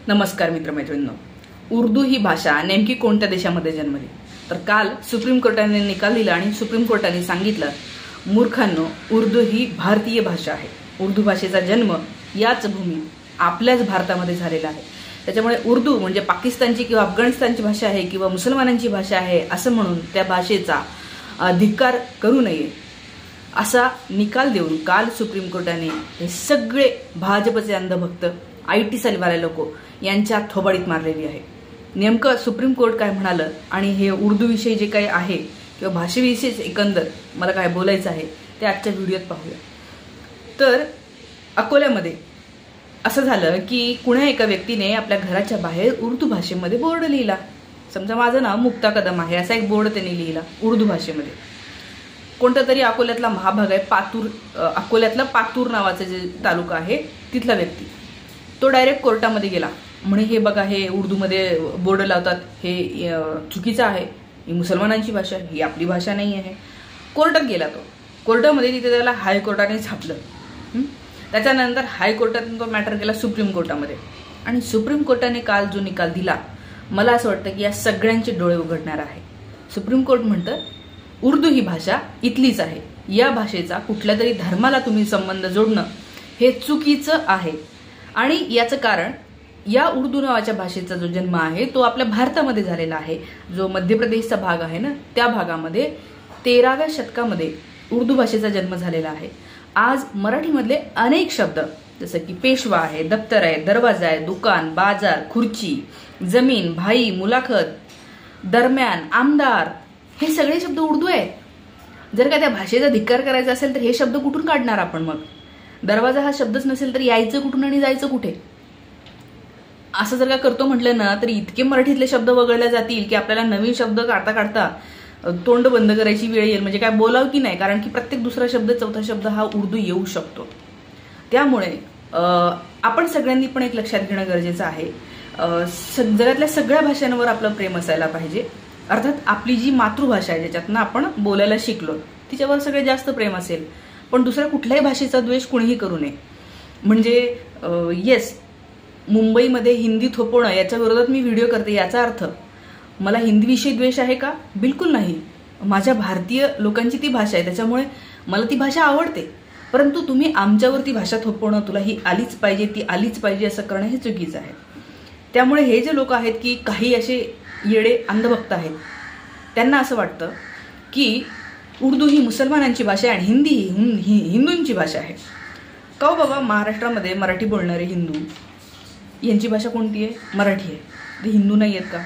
नमस्कार मित्रमैत्रिणींनो, उर्दू ही भाषा नेमकी कोणत्या देशामध्ये जन्मली? तर काल सुप्रीम कोर्टाने निकाल दिला आणि सुप्रीम कोर्टाने सांगितलं, मूर्खांनो, उर्दू ही भारतीय भाषा आहे. उर्दू भाषेचा जन्म याच भूमीत आपल्याच भारतामध्ये झालेला आहे. त्याच्यामुळे उर्दू म्हणजे पाकिस्तानची किंवा अफगाणिस्तानची भाषा आहे किंवा मुसलमानांची भाषा आहे असं म्हणून त्या भाषेचा धिक्कार करू नये असा निकाल देऊन काल सुप्रीम कोर्टाने हे सगळे भाजपचे अंधभक्त IT सालीवाले लोक यांच्या थोबाडीत मारलेली आहे. नेमकं सुप्रीम कोर्ट काय म्हणालं आणि हे उर्दू विषयी जे काही आहे किंवा भाषेविषयी एकंदर मला काय बोलायचं आहे ते आजच्या व्हिडिओत पाहूया. तर अकोल्यामध्ये असं झालं की कुण्या एका व्यक्तीने आपल्या घराच्या बाहेर उर्दू भाषेमध्ये बोर्ड लिहिला. समजा माझं नाव मुक्ता कदम आहे असा एक बोर्ड त्यांनी लिहिला उर्दू भाषेमध्ये. कोणता तरी अकोल्यातला महाभाग आहे, पातूर, अकोल्यातला पातूर नावाचा जे तालुका आहे तिथला व्यक्ती. तो डायरेक्ट कोर्टामध्ये गेला, म्हणे हे बघा, हे उर्दूमध्ये बोर्ड लावतात, हे चुकीचं आहे, ही मुसलमानांची भाषा, ही आपली भाषा नाही आहे. कोर्टात गेला तो. कोर्टामध्ये तिथे त्याला हायकोर्टाने छापलं. त्याच्यानंतर हायकोर्टातून तो मॅटर गेला सुप्रीम कोर्टामध्ये आणि सुप्रीम कोर्टाने काल जो निकाल दिला, मला असं वाटतं की या सगळ्यांचे डोळे उघडणार आहे. सुप्रीम कोर्ट म्हणतं उर्दू ही भाषा इथलीच आहे, या भाषेचा कुठल्या तरी धर्माला तुम्ही संबंध जोडणं हे चुकीचं आहे. आणि याचं कारण या उर्दू नावाच्या भाषेचा जो जन्म आहे तो आपल्या भारतामध्ये झालेला आहे. जो मध्य प्रदेशचा भाग आहे ना, त्या भागामध्ये 13व्या शतकामध्ये उर्दू भाषेचा जन्म झालेला आहे. आज मराठीमधले अनेक शब्द जसं की पेशवा आहे, दप्तर आहे, दरवाजा आहे, दुकान, बाजार, खुर्ची, जमीन, भाई, मुलाखत, दरम्यान, आमदार, हे सगळे शब्द उर्दू आहेत. जर का त्या भाषेचा धिक्कार करायचा असेल तर हे शब्द कुठून काढणार आपण? मग दरवाजा हा शब्दच नसेल तर यायचं कुठून आणि जायचं कुठे? असं जर का करतो म्हटलं ना तर इतके मराठीतले शब्द वगळले जातील की आपल्याला नवीन शब्द काढता काढता तोंड बंद करायची वेळ येईल. म्हणजे काय बोलावं की नाही, कारण की प्रत्येक दुसरा शब्द, चौथा शब्द हा उर्दू येऊ शकतो. त्यामुळे आपण सगळ्यांनी पण एक लक्षात घेणं गरजेचं आहे, जगातल्या सगळ्या भाषांवर आपलं प्रेम असायला पाहिजे. अर्थात आपली जी मातृभाषा आहे ज्याच्यातनं आपण बोलायला शिकलो तिच्यावर सगळ्यात जास्त प्रेम असेल, पण दुसऱ्या कुठल्याही भाषेचा द्वेष कुणीही करू नये. म्हणजे येस, मुंबईमध्ये हिंदी थोपवणं याच्या विरोधात मी व्हिडिओ करते, याचा अर्थ मला हिंदीविषयी द्वेष आहे का? बिलकुल नाही. माझ्या भारतीय लोकांची ती भाषा आहे, त्याच्यामुळे मला ती भाषा आवडते. परंतु तुम्ही आमच्यावर ती भाषा थोपवणं, तुला ही आलीच पाहिजे, ती आलीच पाहिजे असं करणं हे चुकीचं आहे. त्यामुळे हे जे लोक आहेत की काही असे येडे अंधभक्त आहेत, त्यांना असं वाटतं की उर्दू ही मुसलमानांची भाषा आहे आणि हिंदी ही हिंदूंची भाषा आहे. का हो बाबा, महाराष्ट्रामध्ये मराठी बोलणारे हिंदू यांची भाषा कोणती आहे? मराठी आहे. ते हिंदू नाही आहेत का?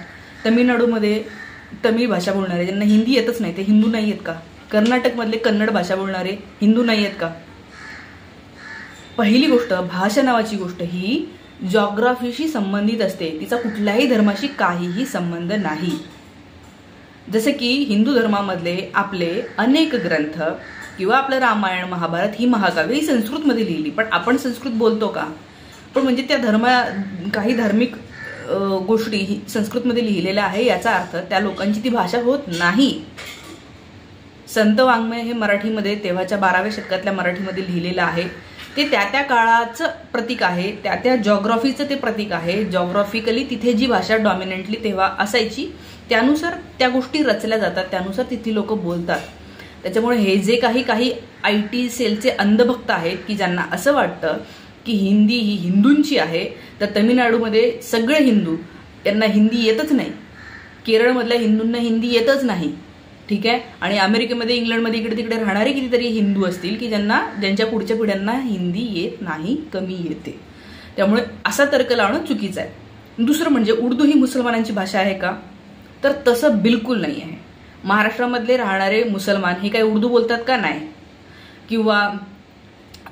तमिळनाडूमध्ये तमिळ भाषा बोलणारे ज्यांना हिंदी येतच नाही ते हिंदू नाही आहेत का? कर्नाटकमधले कन्नड भाषा बोलणारे हिंदू नाही आहेत का? पहिली गोष्ट, भाषा नावाची गोष्ट ही जॉग्राफीशी संबंधित असते, तिचा कुठल्याही धर्माशी काहीही संबंध नाही. जसे की हिंदू धर्मामधले आपले अनेक ग्रंथ किंवा आपलं रामायण, महाभारत ही महाकाव्य ही संस्कृतमध्ये लिहिली, पण आपण संस्कृत बोलतो का? पण म्हणजे त्या काही धार्मिक गोष्टी संस्कृतमध्ये लिहिलेल्या आहे, याचा अर्थ त्या लोकांची ती भाषा होत नाही. संत वाङ्मय हे मराठीमध्ये तेव्हाच्या 12व्या शतकातल्या मराठीमध्ये लिहिलेलं आहे. ते त्या काळाचं प्रतीक आहे, त्या जॉग्राफीचं ते प्रतीक आहे. जॉग्राफिकली तिथे जी भाषा डॉमिनंटली तेव्हा असायची त्यानुसार त्या गोष्टी रचल्या जातात, त्यानुसार तिथली लोक बोलतात. त्याच्यामुळे हे जे काही IT सेलचे अंधभक्त आहेत की ज्यांना असं वाटतं की हिंदी ही हिंदूंची आहे, तर तमिळनाडूमध्ये सगळे हिंदू, त्यांना हिंदी येतच नाही, केरळमधल्या हिंदूंना हिंदी येतच नाही, ठीक आहे, आणि अमेरिकेमध्ये, इंग्लंडमध्ये इकडे तिकडे राहणारे कितीतरी हिंदू असतील की ज्यांच्या पुढच्या पिढ्यांना हिंदी येत नाही, कमी येते. त्यामुळे असा तर्क लावणं चुकीचं आहे. दुसरं म्हणजे उर्दू ही मुसलमानांची भाषा आहे का? तर तसं बिलकुल नाही आहे. महाराष्ट्रामधले राहणारे मुसलमान हे काही उर्दू बोलतात का? नाही. किंवा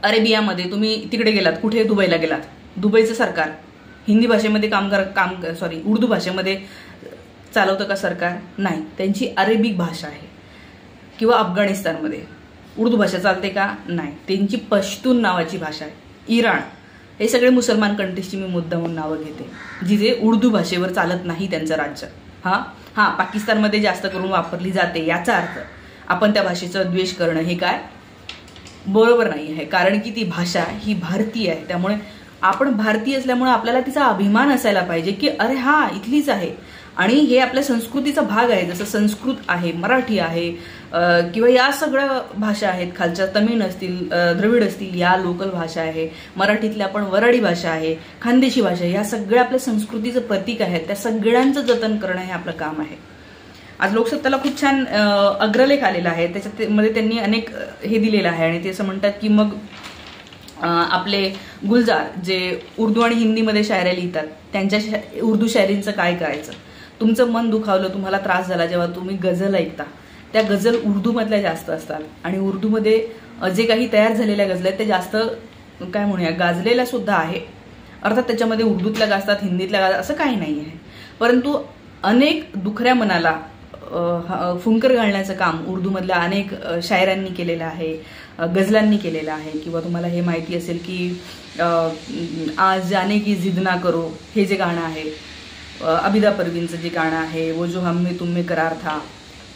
अरेबियामध्ये तुम्ही तिकडे गेलात, कुठे दुबईला गेलात, दुबईचं सरकार हिंदी भाषेमध्ये उर्दू भाषेमध्ये चालवतं का सरकार? नाही, त्यांची अरेबिक भाषा आहे. किंवा अफगाणिस्तानमध्ये उर्दू भाषा चालते का? नाही, त्यांची पश्तून नावाची भाषा आहे. इराण, हे सगळे मुसलमान कंट्रीजची मी मुद्दामून नावं घेते जिथे उर्दू भाषेवर चालत नाही त्यांचं राज्य. पाकिस्तानमध्ये जास्त करून वापरली जाते, याचा अर्थ आपण त्या भाषेचं द्वेष करणं हे काय बरोबर नाही आहे, कारण की ती भाषा ही भारतीय आहे. त्यामुळे आपण भारतीय असल्यामुळे आपल्याला तिचा अभिमान असायला पाहिजे की अरे हा इथलीच आहे आणि हे आपल्या संस्कृतीचा भाग आहे. जसं संस्कृत आहे, मराठी आहे किंवा या सगळ्या भाषा आहेत, खालच्या तमिळ असतील, द्रविड असतील, या लोकल भाषा आहे, मराठीतल्या पण वराडी भाषा आहे, खानदेशी भाषा, या सगळ्या आपल्या संस्कृतीचं प्रतीक आहेत. त्या सगळ्यांचं जतन करणं हे आपलं काम आहे. आज लोकसत्ताला खूप छान अग्रलेख आलेला आहे, त्याच्यामध्ये त्यांनी अनेक हे दिलेलं आहे आणि ते असं म्हणतात की मग आपले गुलजार जे उर्दू आणि हिंदीमध्ये शायऱ्या लिहितात त्यांच्या उर्दू शायरींचं काय करायचं. तुमचं मन दुखावलं, तुम्हाला त्रास झाला जेव्हा तुम्ही गझल ऐकता, त्या गझल उर्दूमधल्या जास्त असतात आणि उर्दूमध्ये जे काही तयार झालेल्या गझल आहेत ते जास्त काय म्हणूया गाजलेल्या सुद्धा आहे. अर्थात त्याच्यामध्ये उर्दूतल्या गाजतात, हिंदीतल्या गाजतात असं काही नाही आहे, परंतु अनेक दुखऱ्या मनाला फुंकर घालण्याचं काम उर्दूमधल्या अनेक शायरांनी केलेलं आहे, गझलांनी केलेलं आहे. किंवा तुम्हाला हे माहिती असेल की आज जाने की जिद ना करो हे जे गाणं आहे, अबिदा परवीनचं जे गाणं आहे, वो जो हम में तुम में करार था,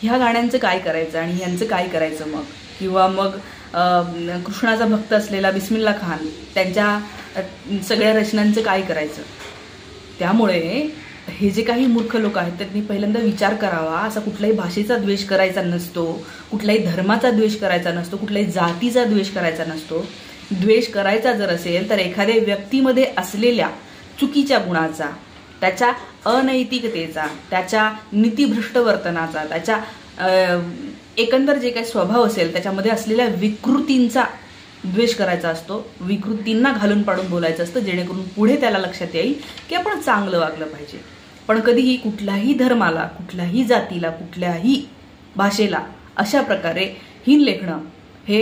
ह्या गाण्यांचं काय करायचं आणि ह्यांचं काय करायचं मग. किंवा मग कृष्णाचा भक्त असलेला बिस्मिल्ला खान, त्यांच्या सगळ्या रचनांचं काय करायचं. त्यामुळे हे जे काही मूर्ख लोक आहेत त्यांनी पहिल्यांदा विचार करावा. असा कुठल्याही भाषेचा द्वेष करायचा नसतो, कुठल्याही धर्माचा द्वेष करायचा नसतो, कुठल्याही जातीचा द्वेष करायचा नसतो. द्वेष करायचा जर असेल तर एखाद्या व्यक्तीमध्ये असलेल्या चुकीच्या गुणाचा, त्याच्या अनैतिकतेचा, त्याच्या नीतिभ्रष्ट वर्तनाचा, त्याच्या एकंदर जे काही स्वभाव असेल त्याच्यामध्ये असलेल्या विकृतींचा द्वेष करायचा असतो. विकृतींना घालून पाडून बोलायचं असतं, जेणेकरून पुढे त्याला लक्षात येईल की आपण चांगलं वागलं पाहिजे. पण कधीही कुठल्याही धर्माला, कुठल्याही जातीला, कुठल्याही भाषेला अशा प्रकारे हीन लेखणं हे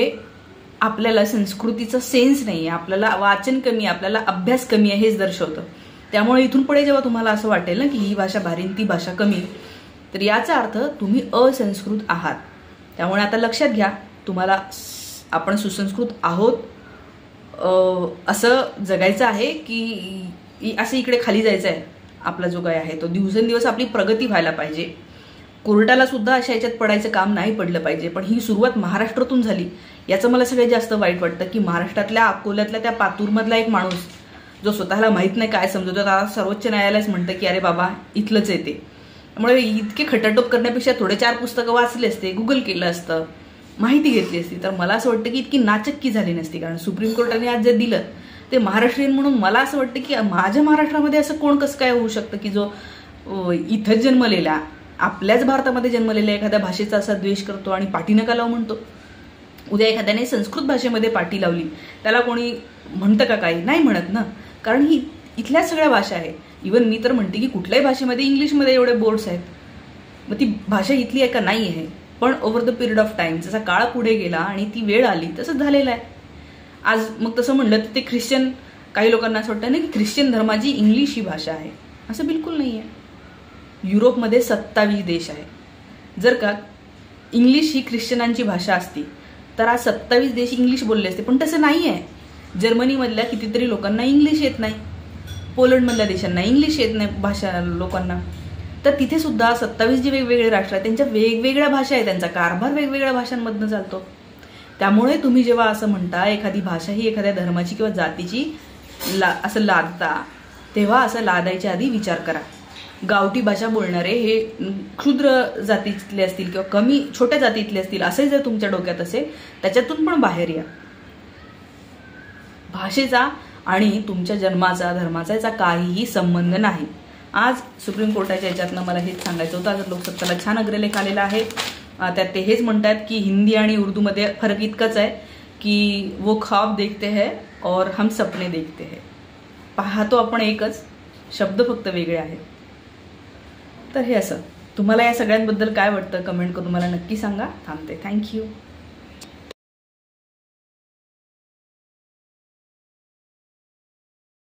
आपल्याला संस्कृतीचा सेन्स नाही आहे, आपल्याला वाचन कमी आहे, आपल्याला अभ्यास कमी आहे हेच दर्शवतं. त्यामुळे इथून पुढे जेव्हा तुम्हाला असं वाटेल ना की ही भाषा भारी ती भाषा कमी, तर याचा अर्थ तुम्ही असंस्कृत आहात. त्यामुळे आता लक्षात घ्या, तुम्हाला आपण सुसंस्कृत आहोत असं जगायचं आहे की असं इकडे खाली जायचं आहे. आपला जो काय आहे तो दिवसेंदिवस आपली प्रगती व्हायला पाहिजे. कोर्टाला सुद्धा अशा याच्यात पडायचं काम नाही पडलं पाहिजे. पण ही सुरुवात महाराष्ट्रातून झाली, याचं मला सगळ्यात जास्त वाईट वाटतं की महाराष्ट्रातल्या अकोल्यातल्या त्या पातूरमधला एक माणूस जो स्वतःला माहित नाही काय समजतो, आता सर्वोच्च न्यायालयच म्हणतं की अरे बाबा इथलंच आहे ते. त्यामुळे इतके खटाटोप करण्यापेक्षा थोडे 4 पुस्तकं वाचले असते, गुगल केलं असतं, माहिती घेतली असती, तर मला असं वाटतं की इतकी नाचक्की झाली नसती. कारण सुप्रीम कोर्टाने आज जे दिलं ते महाराष्ट्रीयन म्हणून मला असं वाटतं की माझ्या महाराष्ट्रामध्ये असं कोण कसं काय होऊ शकतं की जो इथंच जन्मलेला, आपल्याच भारतामध्ये जन्मलेल्या एखाद्या भाषेचा असा द्वेष करतो आणि पाठी नका लावू म्हणतो. उद्या एखाद्याने संस्कृत भाषेमध्ये पाठी लावली, त्याला कोणी म्हणतं का काही? नाही म्हणत ना, कारण ही इथल्या सगळ्या भाषा आहे. इव्हन मी तर म्हणते की कुठल्याही भाषेमध्ये इंग्लिशमध्ये एवढे बोर्ड्स आहेत, मग ती भाषा इथली आहे का? नाही आहे. पण over the period of time जसा काळ पुढे गेला आणि ती वेळ आली तसंच झालेलं आहे. आज मग तसं म्हणलं तर ते ख्रिश्चन, काही लोकांना असं वाटतं ना की ख्रिश्चन धर्माची इंग्लिश ही भाषा आहे. असं बिलकुल नाही आहे. युरोपमध्ये 27 देश आहे. जर का इंग्लिश ही ख्रिश्चनांची भाषा असती तर आज 27 देश इंग्लिश बोलले असते, पण तसं नाही आहे. जर्मनीमधल्या कितीतरी लोकांना इंग्लिश येत नाही, पोलंडमधल्या देशांना इंग्लिश येत नाही भाषा लोकांना. तर तिथे सुद्धा 27 जे वेगवेगळे राष्ट्र आहेत त्यांच्या वेगवेगळ्या भाषा आहेत, त्यांचा कारभार वेगवेगळ्या भाषांमधनं चालतो. त्यामुळे तुम्ही जेव्हा असं म्हणता एखादी भाषा ही एखाद्या धर्माची किंवा जातीची असं लादता, तेव्हा असं लादायच्या आधी विचार करा. गावठी भाषा बोलणारे हे क्षुद्र जातीतले असतील किंवा कमी छोट्या जातीतले असतील असे जर तुमच्या डोक्यात असेल, त्याच्यातून पण बाहेर या. भाषेचा आणि तुमच्या जन्माचा, धर्माचा याचा काहीही संबंध नाही. आज सुप्रीम कोर्टाच्या याच्यातनं मला हेच सांगायचं होतं. आज लोकसत्ताला छान अग्रलेख आलेला आहे. त्यात ते हेच म्हणतात की हिंदी आणि उर्दूमध्ये फरक इतकाच आहे की वो ख्वाब देखते हैं और हम सपने देखते हैं. पाहतो आपण एकच, शब्द फक्त वेगळे आहेत. तर हे असं. तुम्हाला या सगळ्यांबद्दल काय वाटतं कमेंट करून मला नक्की सांगा. थांबते. थँक्यू.